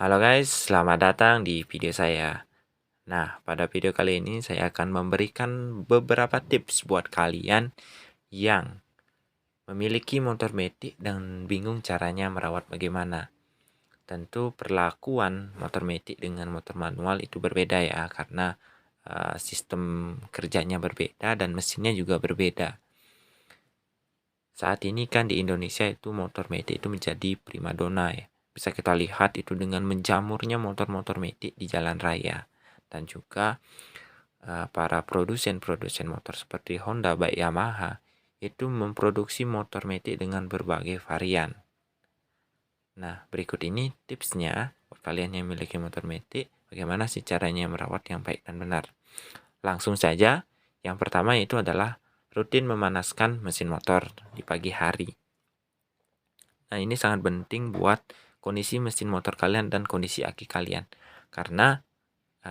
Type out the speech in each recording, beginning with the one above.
Halo guys, selamat datang di video saya. Nah, pada video kali ini saya akan memberikan beberapa tips buat kalian yang memiliki motor metik dan bingung caranya merawat bagaimana. Tentu perlakuan motor metik dengan motor manual itu berbeda ya, karena sistem kerjanya berbeda dan mesinnya juga berbeda. Saat ini kan di Indonesia itu motor metik itu menjadi primadona ya. Bisa kita lihat itu dengan menjamurnya motor-motor metik di jalan raya. Dan juga para produsen-produsen motor seperti Honda, baik Yamaha, itu memproduksi motor metik dengan berbagai varian. Nah, berikut ini tipsnya buat kalian yang memiliki motor metik, bagaimana sih caranya merawat yang baik dan benar. Langsung saja, yang pertama itu adalah rutin memanaskan mesin motor di pagi hari. Nah, ini sangat penting buat kondisi mesin motor kalian dan kondisi aki kalian. Karena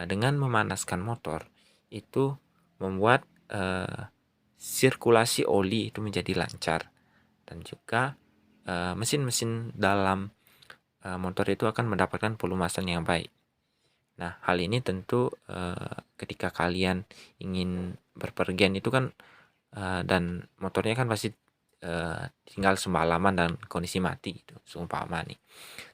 dengan memanaskan motor itu membuat sirkulasi oli itu menjadi lancar. Dan juga mesin-mesin dalam motor itu akan mendapatkan pelumasan yang baik. Nah, hal ini tentu ketika kalian ingin berpergian itu kan dan motornya kan pasti tinggal semalaman dan kondisi mati gitu, seumpama nih.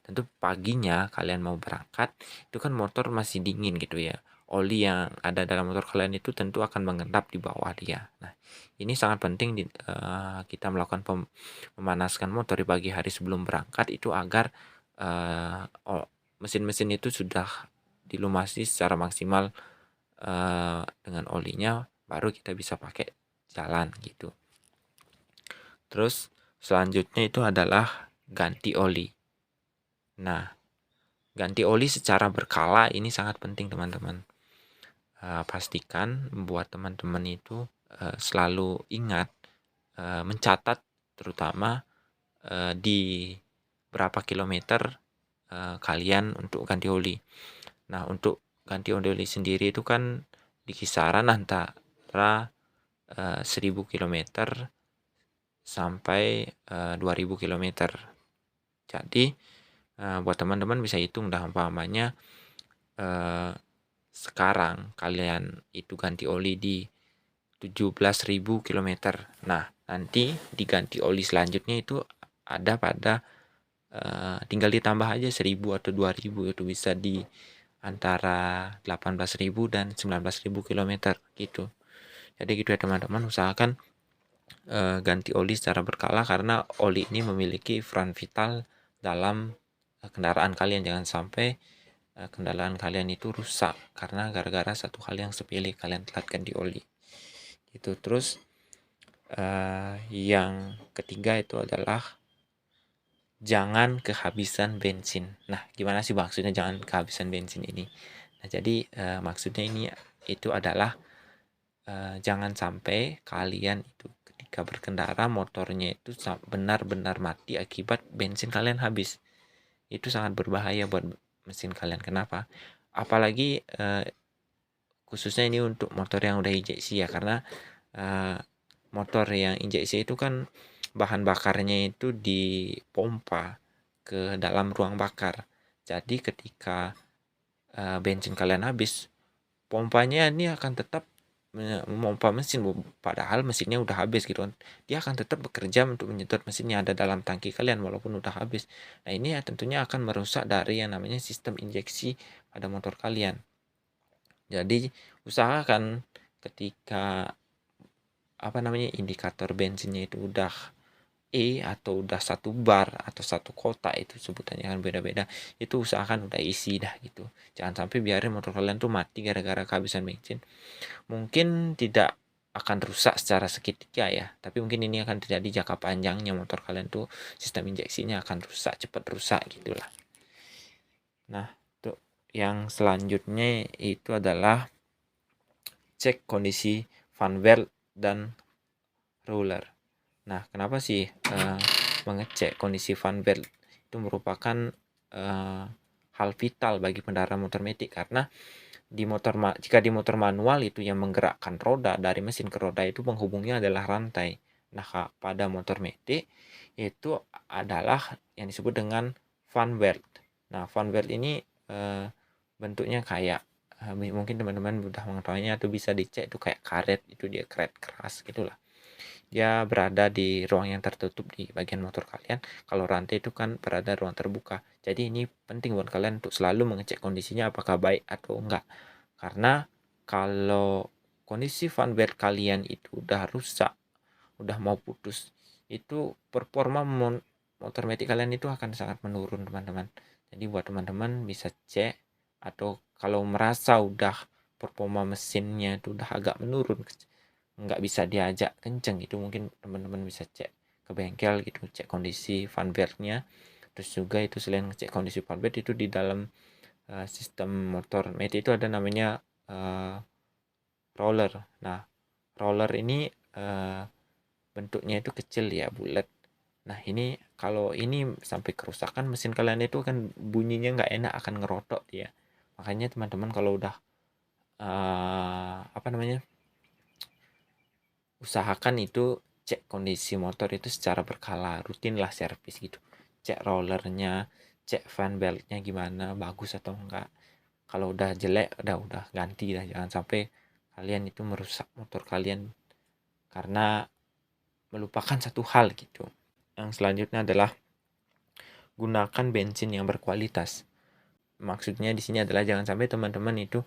Tentu paginya kalian mau berangkat, itu kan motor masih dingin gitu ya. Oli yang ada dalam motor kalian itu tentu akan mengendap di bawah dia. Nah, ini sangat penting kita melakukan memanaskan motor di pagi hari sebelum berangkat itu agar mesin-mesin itu sudah dilumasi secara maksimal dengan olinya, baru kita bisa pakai jalan gitu. Terus selanjutnya itu adalah ganti oli. Nah, ganti oli secara berkala ini sangat penting teman-teman. Pastikan buat teman-teman itu selalu ingat mencatat terutama di berapa kilometer kalian untuk ganti oli. Nah, untuk ganti oli sendiri itu kan di kisaran antara 1000 km sampai 2000 km. Jadi buat teman-teman bisa hitung dah umpamanya sekarang kalian itu ganti oli di 17.000 km. Nah, nanti diganti oli selanjutnya itu ada pada tinggal ditambah aja 1000 atau 2000, itu bisa di antara 18.000 dan 19.000 km gitu. Jadi gitu ya teman-teman, usahakan ganti oli secara berkala karena oli ini memiliki peran vital dalam kendaraan kalian. Jangan sampai kendaraan kalian itu rusak karena gara-gara satu hal yang sepele, kalian telat ganti oli gitu. Terus yang ketiga itu adalah jangan kehabisan bensin. Nah, gimana sih maksudnya jangan kehabisan bensin ini? Nah, jadi maksudnya ini itu adalah jangan sampai kalian itu ketika berkendara motornya itu benar-benar mati akibat bensin kalian habis. Itu sangat berbahaya buat mesin kalian. Kenapa? Apalagi khususnya ini untuk motor yang udah injeksi ya, karena motor yang injeksi itu kan bahan bakarnya itu dipompa ke dalam ruang bakar. Jadi ketika bensin kalian habis, pompanya ini akan tetap memompa mesin, padahal mesinnya udah habis gitu kan. Dia akan tetap bekerja untuk menyedot mesin yang ada dalam tangki kalian walaupun udah habis. Nah, ini ya tentunya akan merusak dari yang namanya sistem injeksi pada motor kalian. Jadi usahakan ketika indikator bensinnya itu udah atau udah 1 bar atau 1 kotak, itu sebutannya kan beda-beda, itu usahakan udah isi dah gitu. Jangan sampai biarin motor kalian tuh mati gara-gara kehabisan bensin. Mungkin tidak akan rusak secara seketika ya, tapi mungkin ini akan terjadi jangka panjangnya, motor kalian tuh sistem injeksinya akan rusak, cepat rusak gitulah. Nah, tuh yang selanjutnya itu adalah cek kondisi fan belt dan roller. Nah, kenapa sih mengecek kondisi fan belt itu merupakan hal vital bagi pengendara motor metik? Karena jika di motor manual itu yang menggerakkan roda dari mesin ke roda itu penghubungnya adalah rantai. Nah, pada motor metik itu adalah yang disebut dengan fan belt. Nah, fan belt ini bentuknya kayak mungkin teman-teman udah mengetahuinya atau bisa dicek itu kayak karet, itu dia karet keras gitulah. Dia berada di ruang yang tertutup di bagian motor kalian. Kalau rantai itu kan berada ruang terbuka. Jadi ini penting buat kalian untuk selalu mengecek kondisinya apakah baik atau enggak. Karena kalau kondisi fan belt kalian itu udah rusak, udah mau putus, itu performa motor metik kalian itu akan sangat menurun, teman-teman. Jadi buat teman-teman bisa cek, atau kalau merasa udah performa mesinnya itu udah agak menurun, nggak bisa diajak kenceng, itu mungkin teman-teman bisa cek ke bengkel gitu, cek kondisi fan beltnya. Terus juga itu selain ngecek kondisi fan belt, itu di dalam sistem motor metik itu ada namanya roller. Nah, roller ini bentuknya itu kecil ya, bulat. Nah, ini kalau ini sampai kerusakan mesin kalian itu kan bunyinya nggak enak, akan ngerotok dia. Makanya teman-teman kalau udah apa namanya, usahakan itu cek kondisi motor itu secara berkala, rutinlah servis gitu. Cek rollernya, cek fan beltnya gimana, bagus atau enggak. Kalau udah jelek, udah ganti lah. Jangan sampai kalian itu merusak motor kalian karena melupakan satu hal gitu. Yang selanjutnya adalah gunakan bensin yang berkualitas. Maksudnya di sini adalah jangan sampai teman-teman itu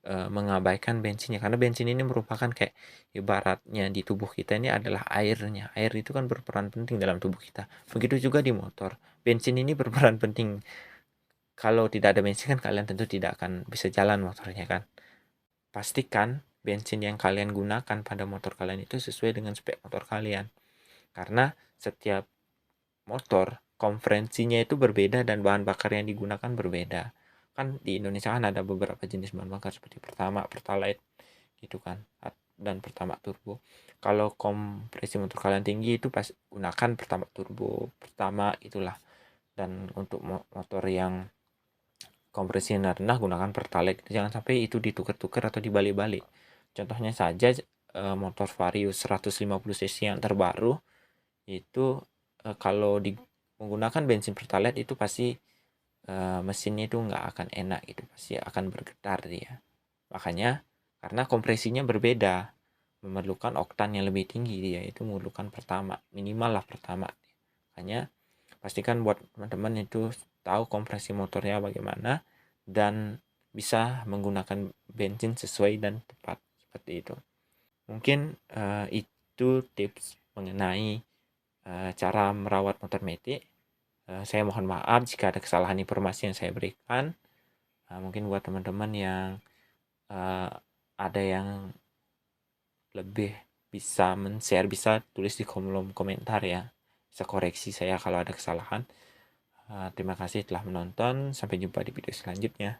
mengabaikan bensinnya, karena bensin ini merupakan kayak ibaratnya di tubuh kita ini adalah airnya. Air itu kan berperan penting dalam tubuh kita. Begitu juga di motor. Bensin ini berperan penting. Kalau tidak ada bensin kan kalian tentu tidak akan bisa jalan motornya kan. Pastikan bensin yang kalian gunakan pada motor kalian itu sesuai dengan spek motor kalian. Karena setiap motor konferensinya itu berbeda dan bahan bakar yang digunakan berbeda. Kan di Indonesia kan ada beberapa jenis bahan bakar seperti Pertamax, Pertalite gitu kan, dan Pertamax turbo. Kalau kompresi motor kalian tinggi itu pas gunakan Pertamax turbo, Pertamax itulah. Dan untuk motor yang kompresi rendah gunakan Pertalite. Jangan sampai itu ditukar-tukar atau dibalik-balik. Contohnya saja motor Vario 150 cc yang terbaru itu kalau menggunakan bensin Pertalite itu pasti mesinnya itu nggak akan enak gitu, pasti akan bergetar dia. Makanya karena kompresinya berbeda, memerlukan oktan yang lebih tinggi, dia itu memerlukan Pertamax, minimal lah Pertamax. Makanya pastikan buat teman-teman itu tahu kompresi motornya bagaimana dan bisa menggunakan bensin sesuai dan tepat seperti itu. Mungkin itu tips mengenai cara merawat motor metik. Saya mohon maaf jika ada kesalahan informasi yang saya berikan. Mungkin buat teman-teman yang ada yang lebih bisa men-share, bisa tulis di kolom komentar ya. Bisa koreksi saya kalau ada kesalahan. Terima kasih telah menonton. Sampai jumpa di video selanjutnya.